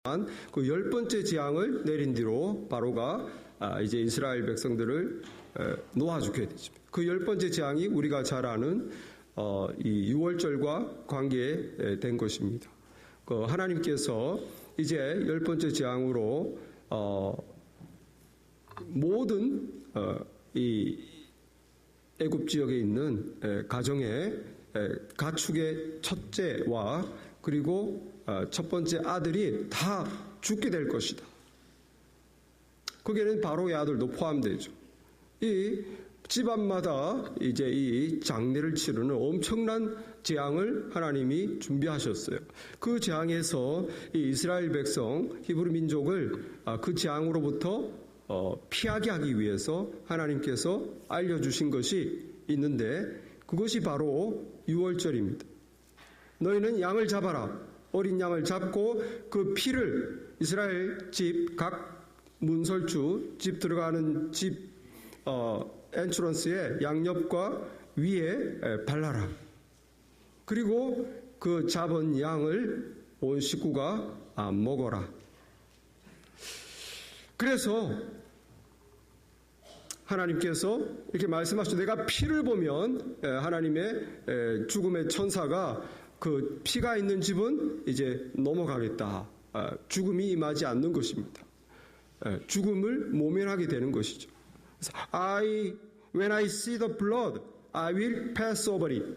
그 10번째 재앙을 내린 뒤로 바로가 이제 이스라엘 백성들을 놓아 죽게 되죠. 그 10번째 재앙이 우리가 잘 아는 이 유월절과 관계된 것입니다. 그 하나님께서 이제 10번째 재앙으로 모든 이 애굽 지역에 있는 가정의 가축의 첫째와 그리고 첫 번째 아들이 다 죽게 될 것이다. 거기에는 바로의 아들도 포함되죠. 이 집안마다 이제 이 장례를 치르는 엄청난 재앙을 하나님이 준비하셨어요. 그 재앙에서 이 이스라엘 백성, 히브리 민족을 그 재앙으로부터 피하게 하기 위해서 하나님께서 알려주신 것이 있는데 그것이 바로 유월절입니다. 너희는 양을 잡아라. 어린 양을 잡고 그 피를 이스라엘 집 각 문설주 집 들어가는 집 엔트런스의 양옆과 위에 발라라. 그리고 그 잡은 양을 온 식구가 먹어라. 그래서 하나님께서 이렇게 말씀하시죠. 내가 피를 보면 하나님의 죽음의 천사가 그 피가 있는 집은 이제 넘어가겠다. 죽음이 임하지 않는 것입니다. 죽음을 모면하게 되는 것이죠. 그래서 when I see the blood, I will pass over it.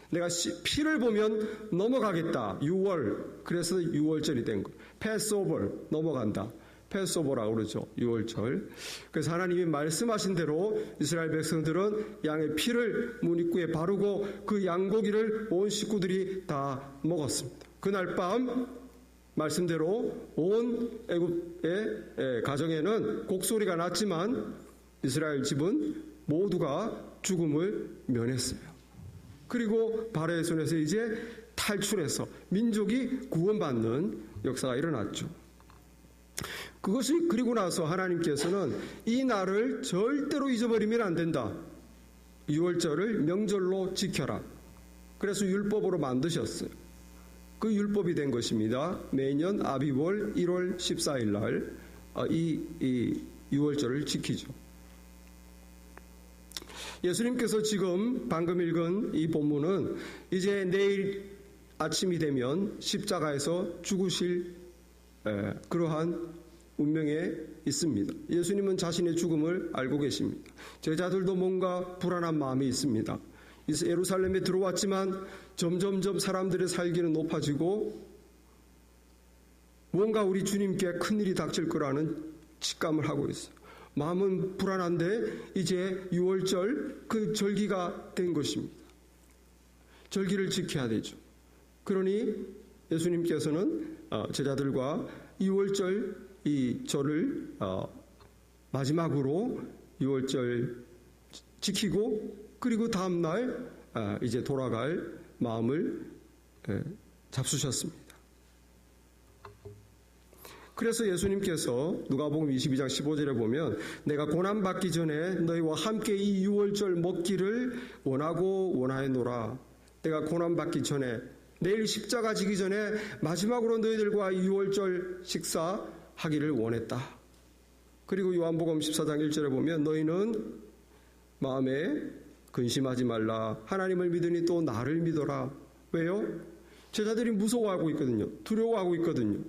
내가 피를 보면 넘어가겠다. 6월. 그래서 6월절이 된 거. pass over. 넘어간다. 패스오버라고 그러죠. 6월절. 그래서 하나님이 말씀하신 대로 이스라엘 백성들은 양의 피를 문 입구에 바르고 그 양고기를 온 식구들이 다 먹었습니다. 그날 밤 말씀대로 온 애굽의 가정에는 곡소리가 났지만 이스라엘 집은 모두가 죽음을 면했어요. 그리고 바로의 손에서 이제 탈출해서 민족이 구원받는 역사가 일어났죠. 그것이 그리고 나서 하나님께서는 이 날을 절대로 잊어버리면 안 된다. 6월절을 명절로 지켜라. 그래서 율법으로 만드셨어요. 그 율법이 된 것입니다. 매년 아비월 1월 14일 날 이 6월절을 지키죠. 예수님께서 지금 방금 읽은 이 본문은 이제 내일 아침이 되면 십자가에서 죽으실 그러한 운명에 있습니다. 예수님은 자신의 죽음을 알고 계십니다. 제자들도 뭔가 불안한 마음이 있습니다. 예루살렘에 들어왔지만 점점점 사람들의 살기는 높아지고 뭔가 우리 주님께 큰일이 닥칠 거라는 직감을 하고 있어요. 마음은 불안한데 이제 6월절 그 절기가 된 것입니다. 절기를 지켜야 되죠. 그러니 예수님께서는 제자들과 6월절 이 절을 마지막으로 6월절 지키고 그리고 다음날 이제 돌아갈 마음을 잡수셨습니다. 그래서 예수님께서 누가복음 22장 15절에 보면 내가 고난받기 전에 너희와 함께 이 6월절 먹기를 원하고 원하노라. 내가 고난받기 전에 내일 십자가 지기 전에 마지막으로 너희들과 6월절 식사하기를 원했다. 그리고 요한복음 14장 1절에 보면 너희는 마음에 근심하지 말라. 하나님을 믿으니 또 나를 믿어라. 왜요? 제자들이 무서워하고 있거든요. 두려워하고 있거든요.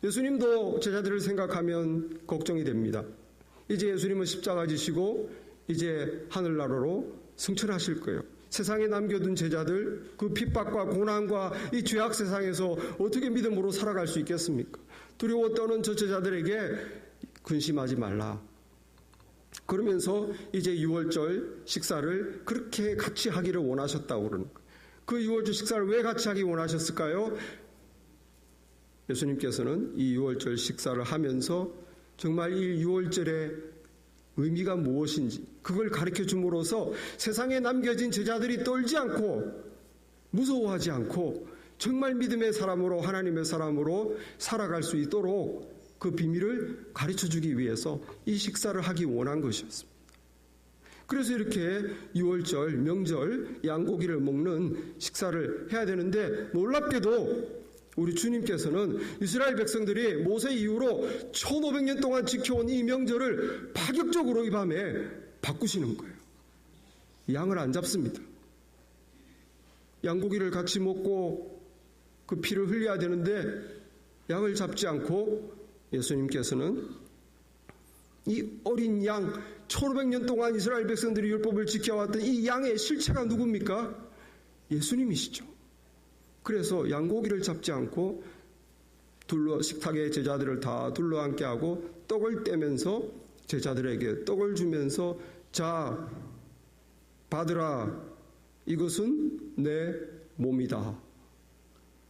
예수님도 제자들을 생각하면 걱정이 됩니다. 이제 예수님은 십자가 지시고 이제 하늘나라로 승천하실 거예요. 세상에 남겨둔 제자들 그 핍박과 고난과 이 죄악 세상에서 어떻게 믿음으로 살아갈 수 있겠습니까? 두려워 떠는 저 제자들에게 근심하지 말라. 그러면서 이제 6월절 식사를 그렇게 같이 하기를 원하셨다고 그러는 거예요. 그 6월절 식사를 왜 같이 하기 원하셨을까요? 예수님께서는 이 6월절 식사를 하면서 정말 이 6월절의 의미가 무엇인지 그걸 가르쳐 줌으로써 세상에 남겨진 제자들이 떨지 않고 무서워하지 않고 정말 믿음의 사람으로 하나님의 사람으로 살아갈 수 있도록 그 비밀을 가르쳐 주기 위해서 이 식사를 하기 원한 것이었습니다. 그래서 이렇게 6월절 명절 양고기를 먹는 식사를 해야 되는데 놀랍게도 우리 주님께서는 이스라엘 백성들이 모세 이후로 1500년 동안 지켜온 이 명절을 파격적으로 이 밤에 바꾸시는 거예요. 양을 안 잡습니다. 양고기를 같이 먹고 그 피를 흘려야 되는데 양을 잡지 않고 예수님께서는 이 어린 양, 1500년 동안 이스라엘 백성들이 율법을 지켜왔던 이 양의 실체가 누굽니까? 예수님이시죠. 그래서 양고기를 잡지 않고 식탁에 제자들을 다 둘러앉게 하고 떡을 떼면서 제자들에게 떡을 주면서 자, 받으라. 이것은 내 몸이다.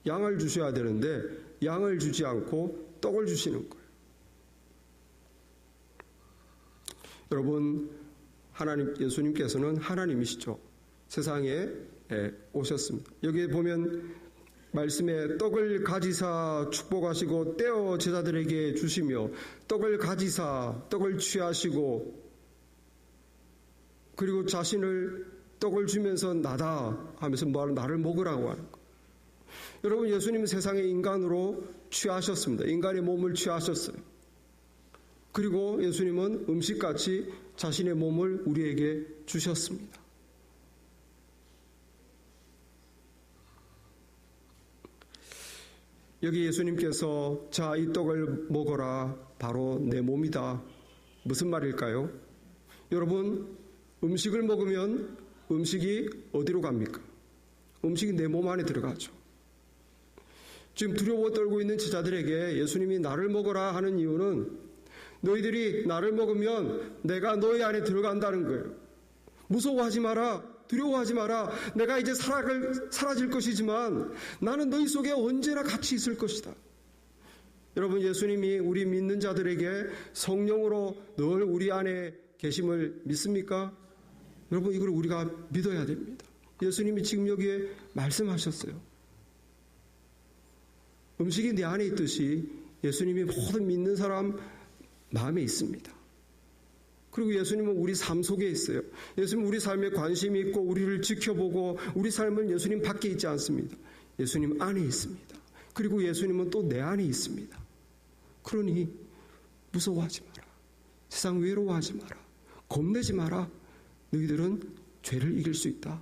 양을 주셔야 되는데 양을 주지 않고 떡을 주시는 거예요. 여러분, 예수님께서는 하나님이시죠. 세상에 오셨습니다. 여기에 보면 말씀에 떡을 가지사 축복하시고 떼어 제자들에게 주시며 떡을 가지사 떡을 취하시고 그리고 자신을 떡을 주면서 나다 하면서 나를 먹으라고 하는 거예요. 여러분, 예수님은 세상에 인간으로 취하셨습니다. 인간의 몸을 취하셨어요. 그리고 예수님은 음식같이 자신의 몸을 우리에게 주셨습니다. 여기 예수님께서 자, 이 떡을 먹어라. 바로 내 몸이다. 무슨 말일까요? 여러분, 음식을 먹으면 음식이 어디로 갑니까? 음식이 내 몸 안에 들어가죠. 지금 두려워 떨고 있는 제자들에게 예수님이 나를 먹어라 하는 이유는 너희들이 나를 먹으면 내가 너희 안에 들어간다는 거예요. 무서워하지 마라. 두려워하지 마라. 내가 이제 사라질 것이지만 나는 너희 속에 언제나 같이 있을 것이다. 여러분, 예수님이 우리 믿는 자들에게 성령으로 늘 우리 안에 계심을 믿습니까? 여러분, 이걸 우리가 믿어야 됩니다. 예수님이 지금 여기에 말씀하셨어요. 음식이 내 안에 있듯이 예수님이 모든 믿는 사람 마음에 있습니다. 그리고 예수님은 우리 삶 속에 있어요. 예수님은 우리 삶에 관심이 있고 우리를 지켜보고 우리 삶은 예수님 밖에 있지 않습니다. 예수님 안에 있습니다. 그리고 예수님은 또 내 안에 있습니다. 그러니 무서워하지 마라. 세상 외로워하지 마라. 겁내지 마라. 너희들은 죄를 이길 수 있다.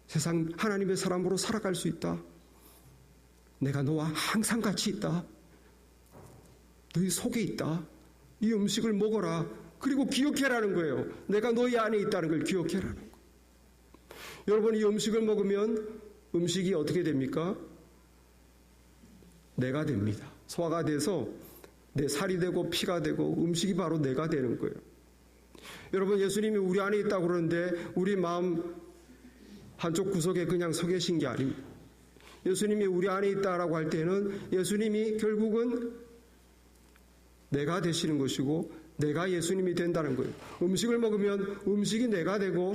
세상 하나님의 사람으로 살아갈 수 있다. 내가 너와 항상 같이 있다. 너희 속에 있다. 이 음식을 먹어라. 그리고 기억해라는 거예요. 내가 너희 안에 있다는 걸 기억해라는 거예요. 여러분, 이 음식을 먹으면 음식이 어떻게 됩니까? 내가 됩니다. 소화가 돼서 내 살이 되고 피가 되고 음식이 바로 내가 되는 거예요. 여러분, 예수님이 우리 안에 있다고 그러는데 우리 마음 한쪽 구석에 그냥 서 계신 게 아닙니다. 예수님이 우리 안에 있다라고 할 때는 예수님이 결국은 내가 되시는 것이고 내가 예수님이 된다는 거예요. 음식을 먹으면 음식이 내가 되고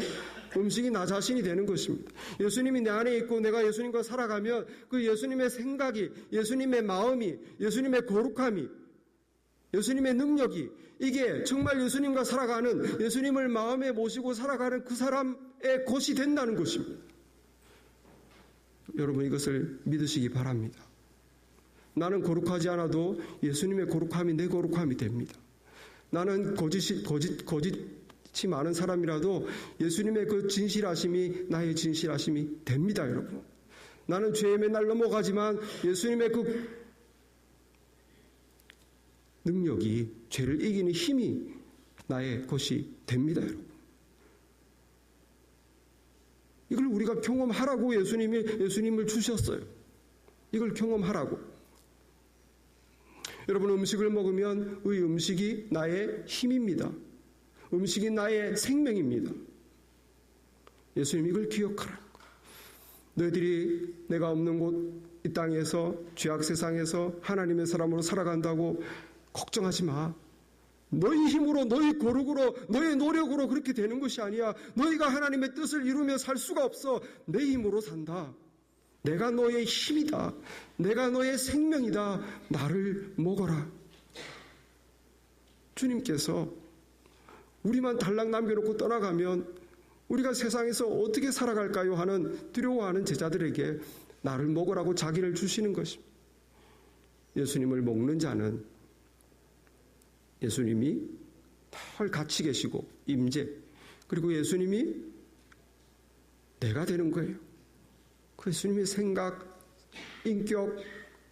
음식이 나 자신이 되는 것입니다. 예수님이 내 안에 있고 내가 예수님과 살아가면 그 예수님의 생각이, 예수님의 마음이, 예수님의 거룩함이, 예수님의 능력이, 이게 정말 예수님과 살아가는, 예수님을 마음에 모시고 살아가는 그 사람의 것이 된다는 것입니다. 여러분, 이것을 믿으시기 바랍니다. 나는 거룩하지 않아도 예수님의 거룩함이 내 거룩함이 됩니다. 나는 거짓이 많은 사람이라도 예수님의 그 진실하심이 나의 진실하심이 됩니다, 여러분. 나는 죄에 맨날 넘어가지만 예수님의 그 능력이, 죄를 이기는 힘이 나의 것이 됩니다, 여러분. 이걸 우리가 경험하라고 예수님을 주셨어요. 이걸 경험하라고. 여러분, 음식을 먹으면 이 음식이 나의 힘입니다. 음식이 나의 생명입니다. 예수님, 이걸 기억하라. 너희들이 내가 없는 곳 이 땅에서, 죄악 세상에서 하나님의 사람으로 살아간다고 걱정하지 마. 너희 힘으로, 너희 거룩으로, 너희 노력으로 그렇게 되는 것이 아니야. 너희가 하나님의 뜻을 이루며 살 수가 없어. 내 힘으로 산다. 내가 너의 힘이다. 내가 너의 생명이다. 나를 먹어라. 주님께서 우리만 달랑 남겨놓고 떠나가면 우리가 세상에서 어떻게 살아갈까요 하는 두려워하는 제자들에게 나를 먹으라고 자기를 주시는 것입니다. 예수님을 먹는 자는 예수님이 늘 같이 계시고 임재, 그리고 예수님이 내가 되는 거예요. 그 예수님의 생각, 인격,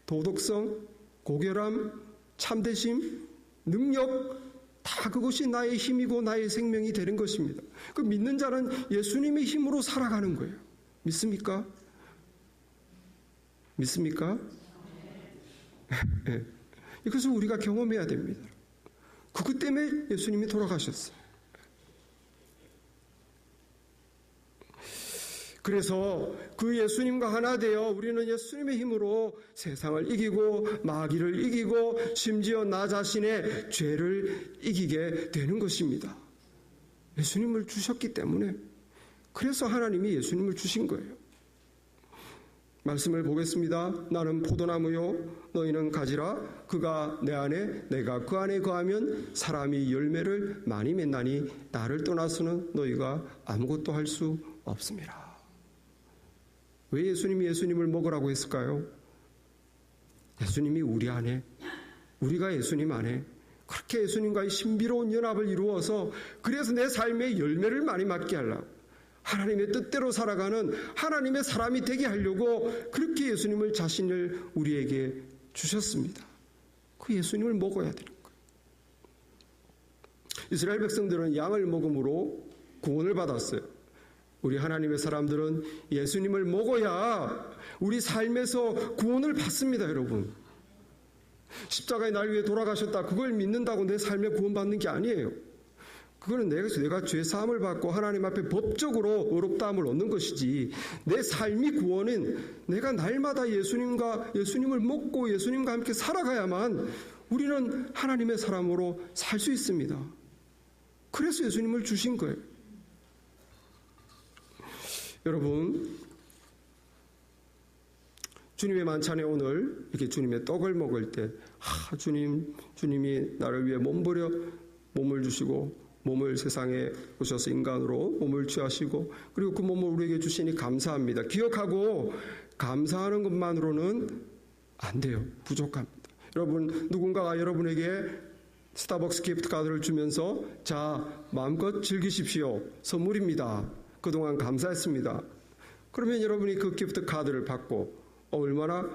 도덕성, 고결함, 참되심, 능력, 다 그것이 나의 힘이고 나의 생명이 되는 것입니다. 그 믿는 자는 예수님의 힘으로 살아가는 거예요. 믿습니까? 믿습니까? 네. 이것을 우리가 경험해야 됩니다. 그것 때문에 예수님이 돌아가셨어요. 그래서 그 예수님과 하나 되어 우리는 예수님의 힘으로 세상을 이기고 마귀를 이기고 심지어 나 자신의 죄를 이기게 되는 것입니다. 예수님을 주셨기 때문에, 그래서 하나님이 예수님을 주신 거예요. 말씀을 보겠습니다. 나는 포도나무요 너희는 가지라. 그가 내 안에 내가 그 안에 거하면 사람이 열매를 많이 맺나니 나를 떠나서는 너희가 아무것도 할 수 없습니다. 왜 예수님이 예수님을 먹으라고 했을까요? 예수님이 우리 안에, 우리가 예수님 안에 그렇게 예수님과의 신비로운 연합을 이루어서, 그래서 내 삶에 열매를 많이 맡게 하려고, 하나님의 뜻대로 살아가는 하나님의 사람이 되게 하려고 그렇게 예수님을 자신을 우리에게 주셨습니다. 그 예수님을 먹어야 되는 거예요. 이스라엘 백성들은 양을 먹음으로 구원을 받았어요. 우리 하나님의 사람들은 예수님을 먹어야 우리 삶에서 구원을 받습니다, 여러분. 십자가의 날 위해 돌아가셨다, 그걸 믿는다고 내 삶에 구원받는 게 아니에요. 그거는 내가 죄 사함을 받고 하나님 앞에 법적으로 의롭다함을 얻는 것이지, 내 삶이 구원은 내가 날마다 예수님을 먹고 예수님과 함께 살아가야만 우리는 하나님의 사람으로 살 수 있습니다. 그래서 예수님을 주신 거예요. 여러분, 주님의 만찬에 오늘 이렇게 주님의 떡을 먹을 때, 주님이 나를 위해 몸을 주시고 몸을 세상에 오셔서 인간으로 몸을 취하시고 그리고 그 몸을 우리에게 주시니 감사합니다. 기억하고 감사하는 것만으로는 안 돼요. 부족합니다. 여러분, 누군가가 여러분에게 스타벅스 기프트 카드를 주면서 자, 마음껏 즐기십시오. 선물입니다. 그동안 감사했습니다. 그러면 여러분이 그 기프트 카드를 받고 얼마나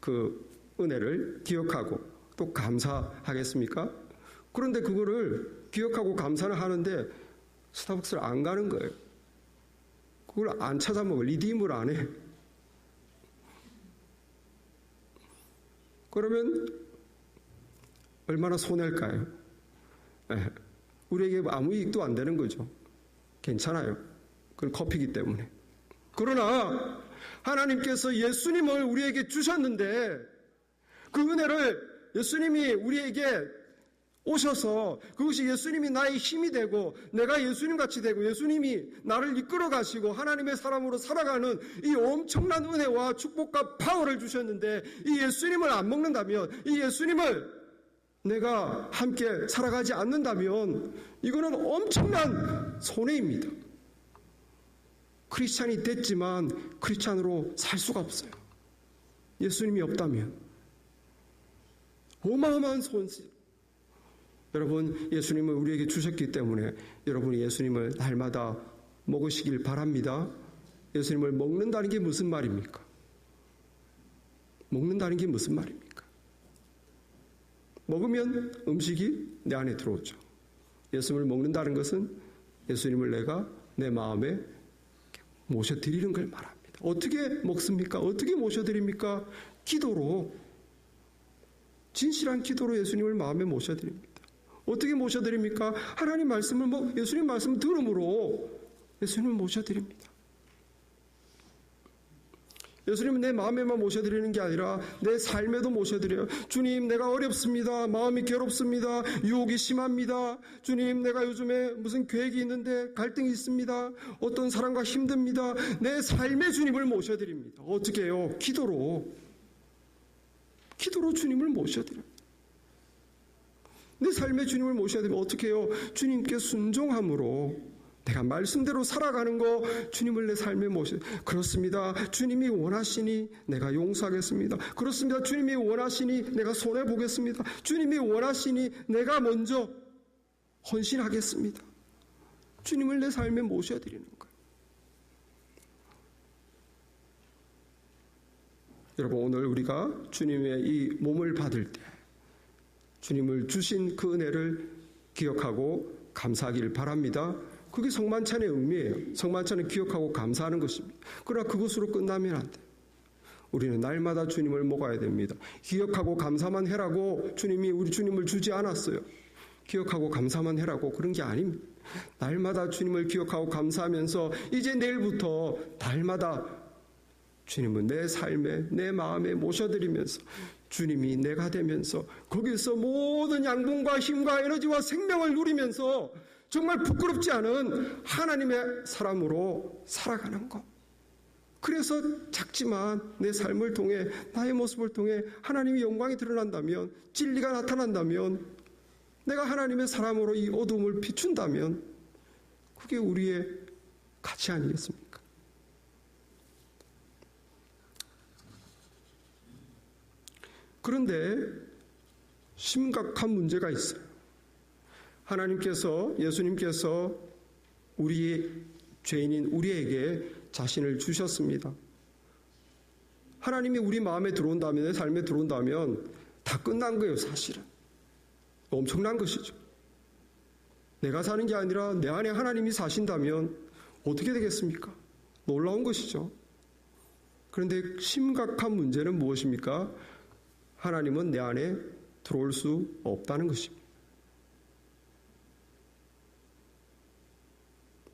그 은혜를 기억하고 또 감사하겠습니까? 그런데 그거를 기억하고 감사는 하는데 스타벅스를 안 가는 거예요. 그걸 안 찾아먹어. 리디임을 안 해. 그러면 얼마나 손해일까요? 네. 우리에게 아무 이익도 안 되는 거죠. 괜찮아요. 그건 커피이기 때문에. 그러나 하나님께서 예수님을 우리에게 주셨는데 그 은혜를 예수님이 우리에게 오셔서 그것이 예수님이 나의 힘이 되고 내가 예수님같이 되고 예수님이 나를 이끌어 가시고 하나님의 사람으로 살아가는 이 엄청난 은혜와 축복과 파워를 주셨는데 이 예수님을 안 먹는다면, 이 예수님을 내가 함께 살아가지 않는다면 이거는 엄청난 손해입니다. 크리스찬이 됐지만 크리스찬으로 살 수가 없어요. 예수님이 없다면 어마어마한 손실. 여러분, 예수님을 우리에게 주셨기 때문에 여러분이 예수님을 날마다 먹으시길 바랍니다. 예수님을 먹는다는 게 무슨 말입니까? 먹는다는 게 무슨 말입니까? 먹으면 음식이 내 안에 들어오죠. 예수님을 먹는다는 것은 예수님을 내가 내 마음에 모셔드리는 걸 말합니다. 어떻게 먹습니까? 어떻게 모셔드립니까? 기도로, 진실한 기도로 예수님을 마음에 모셔드립니다. 어떻게 모셔드립니까? 하나님 말씀을 예수님 말씀을 들음으로 예수님을 모셔드립니다. 예수님은 내 마음에만 모셔드리는 게 아니라 내 삶에도 모셔드려요. 주님, 내가 어렵습니다. 마음이 괴롭습니다. 유혹이 심합니다. 주님, 내가 요즘에 무슨 계획이 있는데 갈등이 있습니다. 어떤 사람과 힘듭니다. 내 삶에 주님을 모셔드립니다. 어떻게 해요? 기도로 주님을 모셔드려요. 내 삶에 주님을 모셔야 되면 어떻게 해요? 주님께 순종함으로 내가 말씀대로 살아가는 거 주님을 내 삶에 모셔. 그렇습니다. 주님이 원하시니 내가 용서하겠습니다. 그렇습니다. 주님이 원하시니 내가 손해 보겠습니다. 주님이 원하시니 내가 먼저 헌신하겠습니다. 주님을 내 삶에 모셔드리는 거예요. 여러분, 오늘 우리가 주님의 이 몸을 받을 때 주님을 주신 그 은혜를 기억하고 감사하기를 바랍니다. 그게 성만찬의 의미예요. 성만찬은 기억하고 감사하는 것입니다. 그러나 그것으로 끝나면 안 돼요. 우리는 날마다 주님을 먹어야 됩니다. 기억하고 감사만 해라고 주님이 우리 주님을 주지 않았어요. 기억하고 감사만 해라고 그런 게 아닙니다. 날마다 주님을 기억하고 감사하면서 이제 내일부터 날마다 주님은 내 삶에 내 마음에 모셔드리면서 주님이 내가 되면서 거기서 모든 양분과 힘과 에너지와 생명을 누리면서 정말 부끄럽지 않은 하나님의 사람으로 살아가는 것. 그래서 작지만 내 삶을 통해 나의 모습을 통해 하나님의 영광이 드러난다면, 진리가 나타난다면, 내가 하나님의 사람으로 이 어둠을 비춘다면 그게 우리의 가치 아니겠습니까? 그런데 심각한 문제가 있어요. 하나님께서, 예수님께서 우리 죄인인 우리에게 자신을 주셨습니다. 하나님이 우리 마음에 들어온다면, 내 삶에 들어온다면 다 끝난 거예요, 사실은. 엄청난 것이죠. 내가 사는 게 아니라 내 안에 하나님이 사신다면 어떻게 되겠습니까? 놀라운 것이죠. 그런데 심각한 문제는 무엇입니까? 하나님은 내 안에 들어올 수 없다는 것입니다.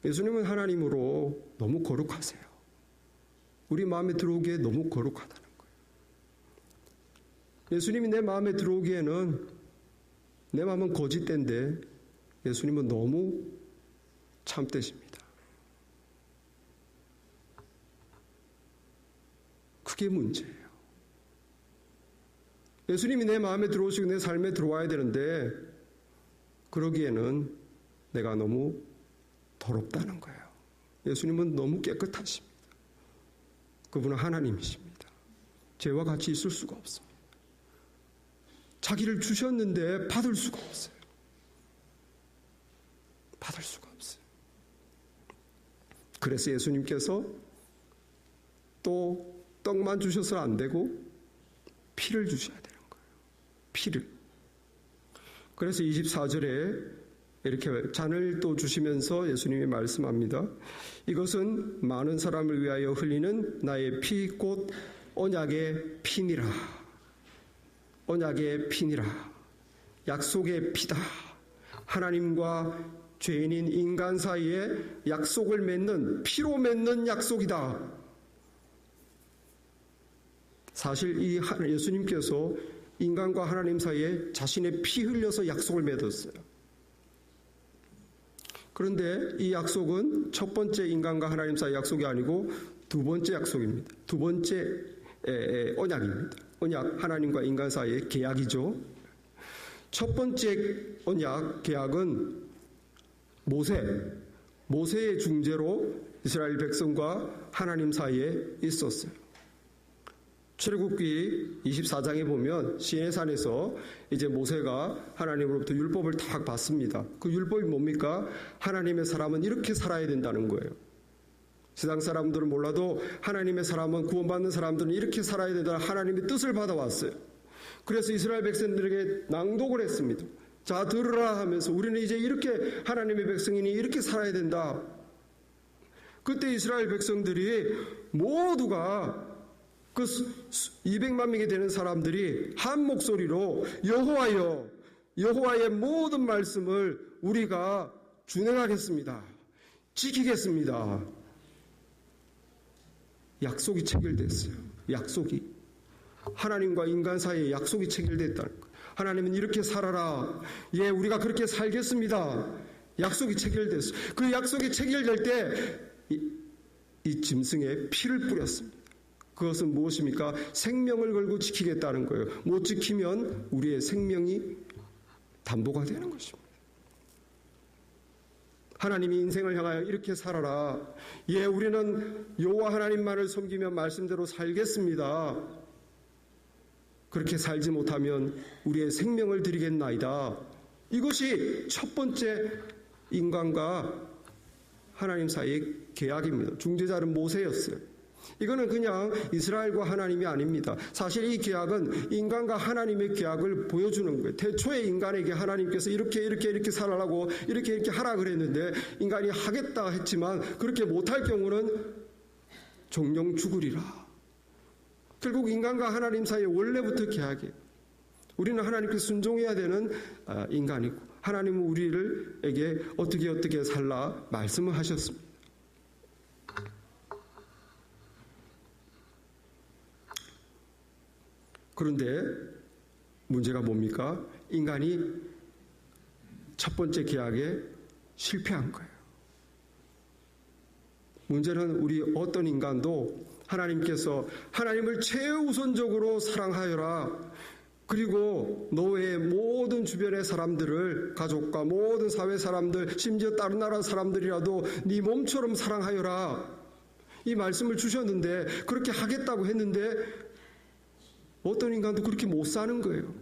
예수님은 하나님으로 너무 거룩하세요. 우리 마음에 들어오기에 너무 거룩하다는 거예요. 예수님이 내 마음에 들어오기에는 내 마음은 거짓된데 예수님은 너무 참되십니다. 그게 문제예요. 예수님이 내 마음에 들어오시고 내 삶에 들어와야 되는데 그러기에는 내가 너무 더럽다는 거예요. 예수님은 너무 깨끗하십니다. 그분은 하나님이십니다. 죄와 같이 있을 수가 없습니다. 자기를 주셨는데 받을 수가 없어요. 받을 수가 없어요. 그래서 예수님께서 또 떡만 주셔서 안 되고 피를 주셔야 되는 거예요. 피를. 그래서 24절에 이렇게 잔을 또 주시면서 예수님이 말씀합니다. 이것은 많은 사람을 위하여 흘리는 나의 피 곧 언약의 피니라. 언약의 피니라. 약속의 피다. 하나님과 죄인인 인간 사이에 약속을 맺는, 피로 맺는 약속이다. 사실 이 예수님께서 인간과 하나님 사이에 자신의 피 흘려서 약속을 맺었어요. 그런데 이 약속은 첫 번째 인간과 하나님 사이 약속이 아니고 두 번째 약속입니다. 두 번째 언약입니다. 언약, 하나님과 인간 사이의 계약이죠. 첫 번째 언약, 계약은 모세의 중재로 이스라엘 백성과 하나님 사이에 있었어요. 출애굽기 24장에 보면 시내산에서 이제 모세가 하나님으로부터 율법을 딱 받습니다. 그 율법이 뭡니까? 하나님의 사람은 이렇게 살아야 된다는 거예요. 세상 사람들은 몰라도 하나님의 사람은, 구원받는 사람들은 이렇게 살아야 된다는 하나님의 뜻을 받아왔어요. 그래서 이스라엘 백성들에게 낭독을 했습니다. 자, 들으라 하면서 우리는 이제 이렇게 하나님의 백성이니 이렇게 살아야 된다. 그때 이스라엘 백성들이 모두가 그 200만 명이 되는 사람들이 한 목소리로 여호와여, 여호와의 모든 말씀을 우리가 준행하겠습니다. 지키겠습니다. 약속이 체결됐어요. 약속이. 하나님과 인간 사이에 약속이 체결됐다는 거예요. 하나님은 이렇게 살아라. 예, 우리가 그렇게 살겠습니다. 약속이 체결됐어요. 그 약속이 체결될 때 이 짐승에 피를 뿌렸습니다. 그것은 무엇입니까? 생명을 걸고 지키겠다는 거예요. 못 지키면 우리의 생명이 담보가 되는 것입니다. 하나님이 인생을 향하여 이렇게 살아라. 예, 우리는 여호와 하나님만을 섬기며 말씀대로 살겠습니다. 그렇게 살지 못하면 우리의 생명을 드리겠나이다. 이것이 첫 번째 인간과 하나님 사이의 계약입니다. 중재자는 모세였어요. 이거는 그냥 이스라엘과 하나님이 아닙니다. 사실 이 계약은 인간과 하나님의 계약을 보여주는 거예요. 태초에 인간에게 하나님께서 이렇게 살아라고 이렇게 하라 그랬는데 인간이 하겠다 했지만 그렇게 못할 경우는 종종 죽으리라. 결국 인간과 하나님 사이에 원래부터 계약이에요. 우리는 하나님께 순종해야 되는 인간이고 하나님은 우리에게 어떻게 살라 말씀을 하셨습니다. 그런데 문제가 뭡니까? 인간이 첫 번째 계약에 실패한 거예요. 문제는 우리 어떤 인간도 하나님께서 하나님을 최우선적으로 사랑하여라. 그리고 너 외의 모든 주변의 사람들을 가족과 모든 사회 사람들 심지어 다른 나라 사람들이라도 네 몸처럼 사랑하여라. 이 말씀을 주셨는데 그렇게 하겠다고 했는데 어떤 인간도 그렇게 못 사는 거예요.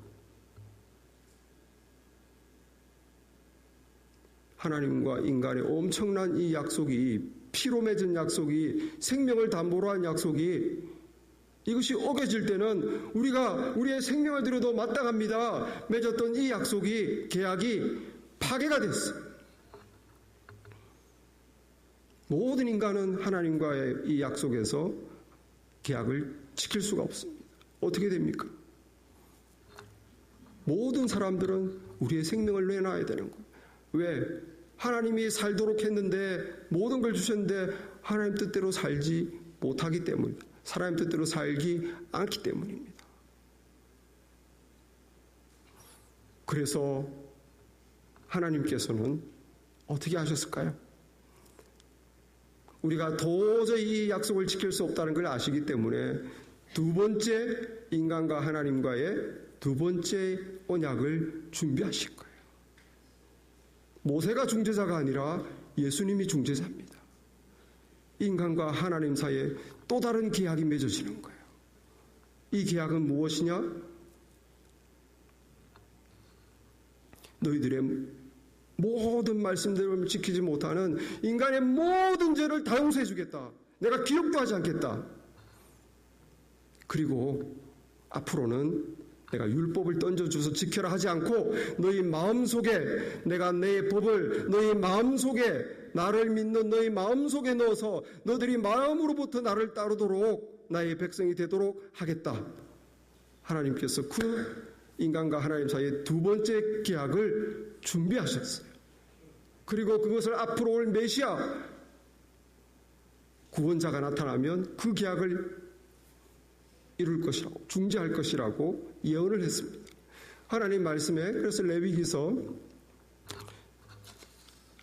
하나님과 인간의 엄청난 이 약속이 피로 맺은 약속이 생명을 담보로 한 약속이 이것이 어겨질 때는 우리가 우리의 생명을 들여도 마땅합니다. 맺었던 이 약속이 계약이 파괴가 됐어요. 모든 인간은 하나님과의 이 약속에서 계약을 지킬 수가 없습니다. 어떻게 됩니까? 모든 사람들은 우리의 생명을 내놔야 되는 거예요. 왜? 하나님이 살도록 했는데 모든 걸 주셨는데 하나님 뜻대로 살지 못하기 때문입니다. 하나님 뜻대로 살기 않기 때문입니다. 그래서 하나님께서는 어떻게 하셨을까요? 우리가 도저히 이 약속을 지킬 수 없다는 걸 아시기 때문에 두 번째 인간과 하나님과의 두 번째 언약을 준비하실 거예요. 모세가 중재자가 아니라 예수님이 중재자입니다. 인간과 하나님 사이에 또 다른 계약이 맺어지는 거예요. 이 계약은 무엇이냐? 너희들의 모든 말씀대로 지키지 못하는 인간의 모든 죄를 다 용서해 주겠다. 내가 기억도 하지 않겠다. 그리고 앞으로는 내가 율법을 던져줘서 지켜라 하지 않고 너희 마음속에 내가 내 법을 너희 마음속에 나를 믿는 너희 마음속에 넣어서 너희들이 마음으로부터 나를 따르도록 나의 백성이 되도록 하겠다. 하나님께서 그 인간과 하나님 사이의 두 번째 계약을 준비하셨어요. 그리고 그것을 앞으로 올 메시아 구원자가 나타나면 그 계약을 이룰 것이라고 중재할 것이라고 예언을 했습니다. 하나님 말씀에 그래서 레위기서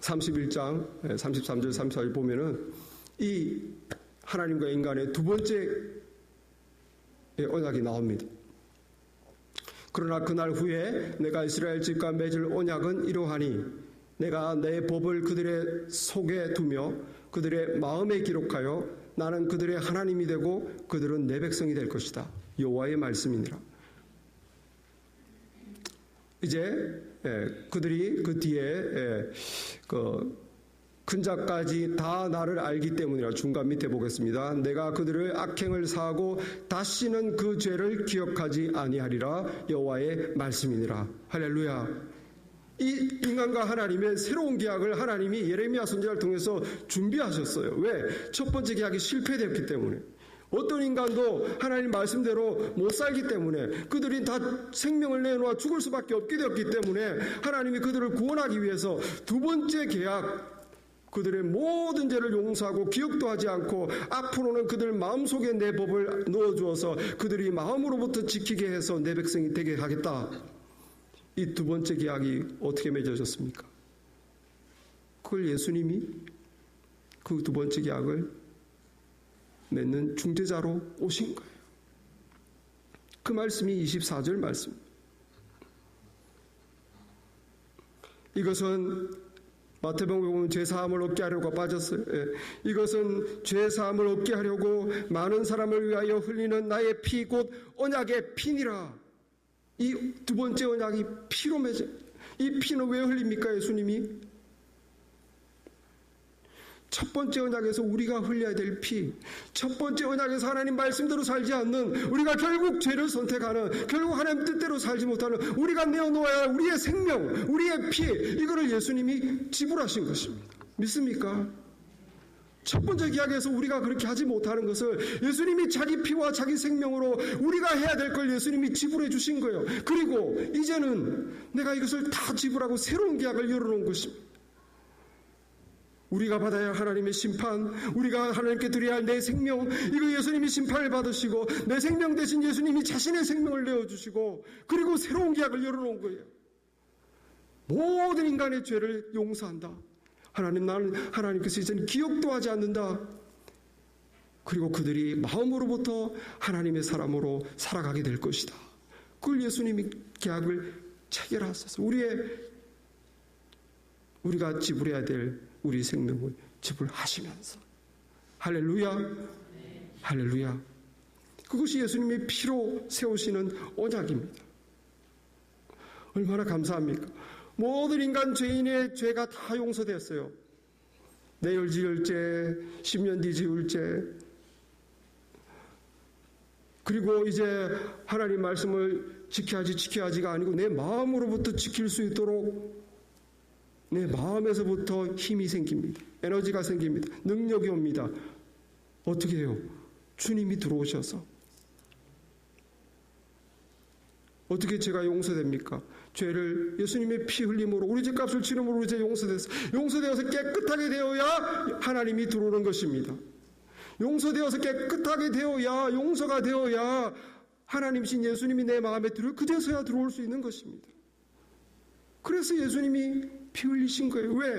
31장 33절 34절 보면은 이 하나님과 인간의 두 번째 언약이 나옵니다. 그러나 그날 후에 내가 이스라엘 집과 맺을 언약은 이러하니 내가 내 법을 그들의 속에 두며 그들의 마음에 기록하여 나는 그들의 하나님이 되고 그들은 내 백성이 될 것이다. 여호와의 말씀이니라. 이제 그들이 그 뒤에 큰 자까지 다 나를 알기 때문이라. 중간 밑에 보겠습니다. 내가 그들의 악행을 사하고 다시는 그 죄를 기억하지 아니하리라. 여호와의 말씀이니라. 할렐루야. 이 인간과 하나님의 새로운 계약을 하나님이 예레미야 선지자를 통해서 준비하셨어요. 왜? 첫 번째 계약이 실패되었기 때문에. 어떤 인간도 하나님 말씀대로 못 살기 때문에 그들이 다 생명을 내놓아 죽을 수밖에 없게 되었기 때문에 하나님이 그들을 구원하기 위해서 두 번째 계약 그들의 모든 죄를 용서하고 기억도 하지 않고 앞으로는 그들 마음속에 내 법을 넣어주어서 그들이 마음으로부터 지키게 해서 내 백성이 되게 하겠다. 이 두 번째 계약이 어떻게 맺어졌습니까? 그걸 예수님이 그 두 번째 계약을 맺는 중재자로 오신 거예요. 그 말씀이 24절 말씀. 이것은 마태복음에 보면 죄사함을 얻게 하려고 빠졌어요. 예. 이것은 죄사함을 얻게 하려고 많은 사람을 위하여 흘리는 나의 피 곧 언약의 피니라. 이 두 번째 언약이 피로 맺어. 이 피는 왜 흘립니까? 예수님이 첫 번째 언약에서 우리가 흘려야 될 피, 첫 번째 언약에서 하나님 말씀대로 살지 않는, 우리가 결국 죄를 선택하는, 결국 하나님 뜻대로 살지 못하는, 우리가 내어놓아야 할 우리의 생명, 우리의 피, 이거를 예수님이 지불하신 것입니다. 믿습니까? 첫 번째 계약에서 우리가 그렇게 하지 못하는 것을 예수님이 자기 피와 자기 생명으로 우리가 해야 될 걸 예수님이 지불해 주신 거예요. 그리고 이제는 내가 이것을 다 지불하고 새로운 계약을 열어놓은 것입니다. 우리가 받아야 할 하나님의 심판, 우리가 하나님께 드려야 할 내 생명, 이거 예수님이 심판을 받으시고 내 생명 대신 예수님이 자신의 생명을 내어주시고 그리고 새로운 계약을 열어놓은 거예요. 모든 인간의 죄를 용서한다. 나는 하나님께서 이제는 기억도 하지 않는다. 그리고 그들이 마음으로부터 하나님의 사람으로 살아가게 될 것이다. 그걸 예수님이 계약을 체결하셔서 우리가 지불해야 될 우리 생명을 지불하시면서 할렐루야, 할렐루야. 그것이 예수님의 피로 세우시는 언약입니다. 얼마나 감사합니까? 모든 인간 죄인의 죄가 다 용서되었어요. 내일 지을 죄, 10년 뒤 지을 죄, 그리고 이제 하나님 말씀을 지켜야지가 아니고 내 마음으로부터 지킬 수 있도록 내 마음에서부터 힘이 생깁니다. 에너지가 생깁니다. 능력이 옵니다. 어떻게 해요? 주님이 들어오셔서. 어떻게 죄가 용서됩니까? 죄를 예수님의 피 흘림으로 우리 죄값을 치름으로 우리 죄 용서되어서 깨끗하게 되어야 하나님이 들어오는 것입니다. 용서되어서 깨끗하게 되어야, 용서가 되어야 하나님이신 예수님이 내 마음에 그제서야 들어올 수 있는 것입니다. 그래서 예수님이 피 흘리신 거예요. 왜?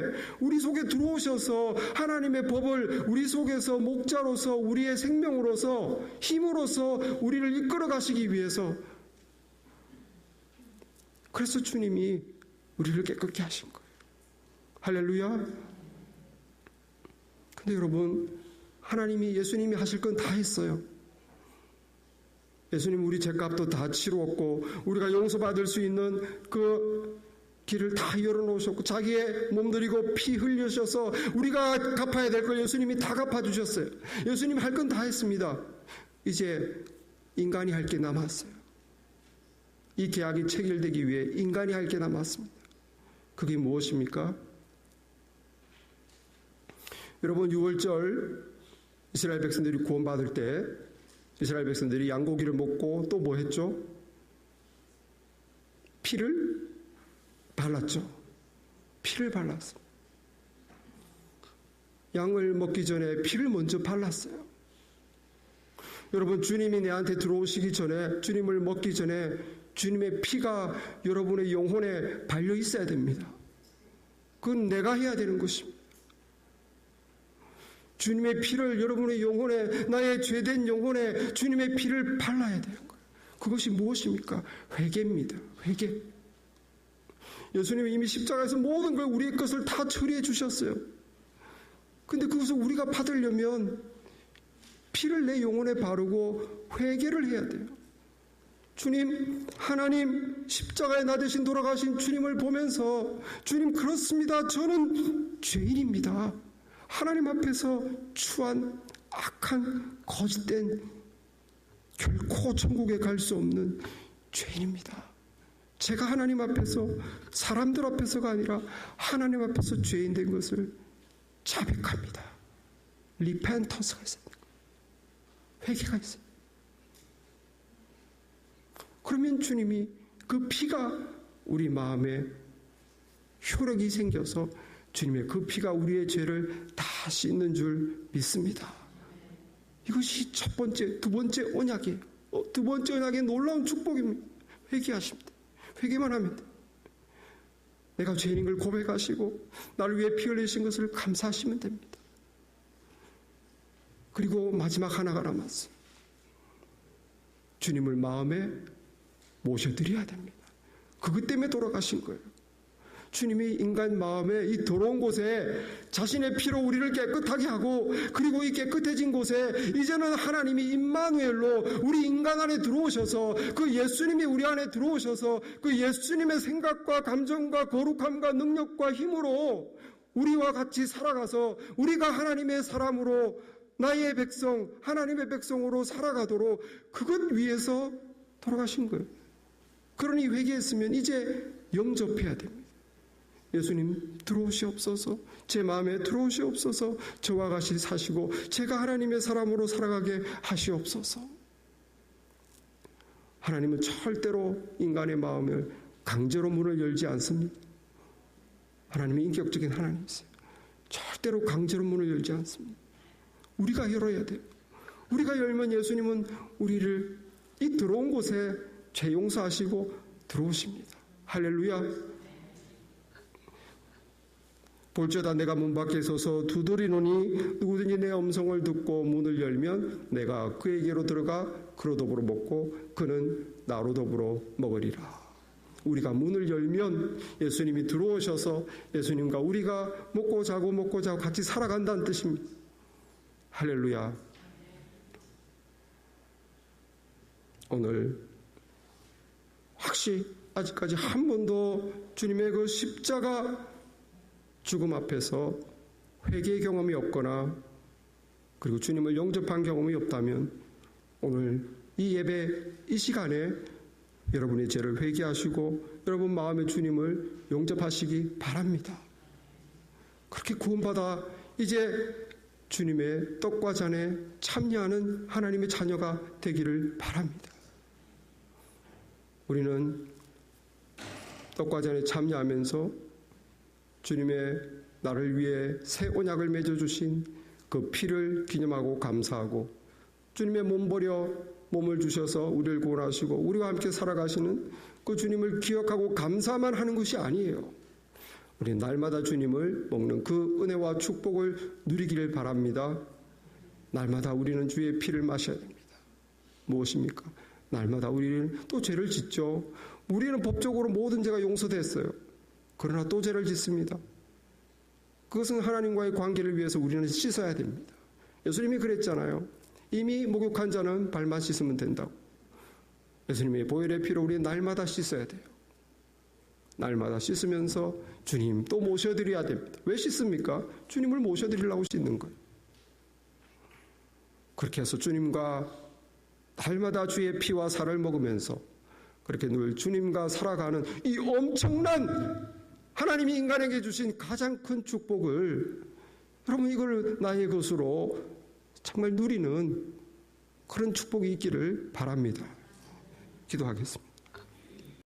우리 속에 들어오셔서 하나님의 법을 우리 속에서 목자로서 우리의 생명으로서 힘으로서 우리를 이끌어 가시기 위해서. 그래서 주님이 우리를 깨끗게 하신 거예요. 할렐루야. 근데 여러분, 하나님이 예수님이 하실 건 다 했어요. 예수님 우리 죄값도 다 치루었고 우리가 용서받을 수 있는 그 길을 다 열어놓으셨고 자기의 몸들이고 피 흘리셔서 우리가 갚아야 될 걸 예수님이 다 갚아주셨어요. 예수님 할 건 다 했습니다. 이제 인간이 할 게 남았어요. 이 계약이 체결되기 위해 인간이 할 게 남았습니다. 그게 무엇입니까? 여러분, 6월절 이스라엘 백성들이 구원받을 때 이스라엘 백성들이 양고기를 먹고 또 뭐 했죠? 피를 발랐죠. 피를 발랐습니다. 양을 먹기 전에 피를 먼저 발랐어요. 여러분, 주님이 내한테 들어오시기 전에, 주님을 먹기 전에 주님의 피가 여러분의 영혼에 발려 있어야 됩니다. 그건 내가 해야 되는 것입니다. 주님의 피를 여러분의 영혼에, 나의 죄된 영혼에 주님의 피를 발라야 되는 거예요. 그것이 무엇입니까? 회개입니다. 회개. 예수님이 이미 십자가에서 모든 걸 우리의 것을 다 처리해 주셨어요. 근데 그것을 우리가 받으려면 피를 내 영혼에 바르고 회개를 해야 돼요. 주님, 하나님, 십자가에 나 대신 돌아가신 주님을 보면서 주님, 그렇습니다. 저는 죄인입니다. 하나님 앞에서 추한 악한 거짓된 결코 천국에 갈 수 없는 죄인입니다. 제가 하나님 앞에서 사람들 앞에서가 아니라 하나님 앞에서 죄인 된 것을 자백합니다. 리펜턴스가 있어요. 회개가 있어요. 그러면 주님이 그 피가 우리 마음에 효력이 생겨서 주님의 그 피가 우리의 죄를 다 씻는 줄 믿습니다. 이것이 첫 번째, 두 번째 언약이에요. 두 번째 언약의 놀라운 축복입니다. 회개하십니다. 회개만 하면 돼요. 내가 죄인인 걸 고백하시고 나를 위해 피 흘리신 것을 감사하시면 됩니다. 그리고 마지막 하나가 남았어요. 주님을 마음에 모셔드려야 됩니다. 그것 때문에 돌아가신 거예요. 주님이 인간 마음에 이 더러운 곳에 자신의 피로 우리를 깨끗하게 하고, 그리고 이 깨끗해진 곳에 이제는 하나님이 임마누엘로 우리 인간 안에 들어오셔서, 그 예수님이 우리 안에 들어오셔서 그 예수님의 생각과 감정과 거룩함과 능력과 힘으로 우리와 같이 살아가서 우리가 하나님의 사람으로, 나의 백성, 하나님의 백성으로 살아가도록 그것 위해서 돌아가신 거예요. 그러니 회개했으면 이제 영접해야 됩니다. 예수님 들어오시옵소서, 제 마음에 들어오시옵소서, 저와 같이 사시고 제가 하나님의 사람으로 살아가게 하시옵소서. 하나님은 절대로 인간의 마음을 강제로 문을 열지 않습니다. 하나님은 인격적인 하나님이세요. 절대로 강제로 문을 열지 않습니다. 우리가 열어야 돼요. 우리가 열면 예수님은 우리를 이 더러운 곳에 죄 용서하시고 들어오십니다. 할렐루야. 볼지어다 내가 문 밖에 서서 두드리노니 누구든지 내 음성을 듣고 문을 열면 내가 그에게로 들어가 그로 더불어 먹고 그는 나로 더불어 먹으리라. 우리가 문을 열면 예수님이 들어오셔서 예수님과 우리가 먹고 자고 같이 살아간다는 뜻입니다. 할렐루야. 오늘 혹시 아직까지 한 번도 주님의 그 십자가 죽음 앞에서 회개의 경험이 없거나 그리고 주님을 영접한 경험이 없다면 오늘 이 예배 이 시간에 여러분의 죄를 회개하시고 여러분 마음의 주님을 영접하시기 바랍니다. 그렇게 구원받아 이제 주님의 떡과 잔에 참여하는 하나님의 자녀가 되기를 바랍니다. 우리는 떡과 잔에 참여하면서 주님의 나를 위해 새 언약을 맺어주신 그 피를 기념하고 감사하고, 주님의 몸 버려 몸을 주셔서 우리를 구원하시고 우리와 함께 살아가시는 그 주님을 기억하고 감사만 하는 것이 아니에요. 우리 날마다 주님을 먹는 그 은혜와 축복을 누리기를 바랍니다. 날마다 우리는 주의 피를 마셔야 됩니다. 무엇입니까? 날마다 우리는 또 죄를 짓죠. 우리는 법적으로 모든 죄가 용서됐어요. 그러나 또 죄를 짓습니다. 그것은 하나님과의 관계를 위해서 우리는 씻어야 됩니다. 예수님이 그랬잖아요. 이미 목욕한 자는 발만 씻으면 된다고. 예수님의 보혈의 피로 우리 날마다 씻어야 돼요. 날마다 씻으면서 주님 또 모셔드려야 됩니다. 왜 씻습니까? 주님을 모셔드리려고 씻는 거예요. 그렇게 해서 주님과 날마다 주의 피와 살을 먹으면서 그렇게 늘 주님과 살아가는 이 엄청난 하나님이 인간에게 주신 가장 큰 축복을, 여러분 이걸 나의 것으로 정말 누리는 그런 축복이 있기를 바랍니다. 기도하겠습니다.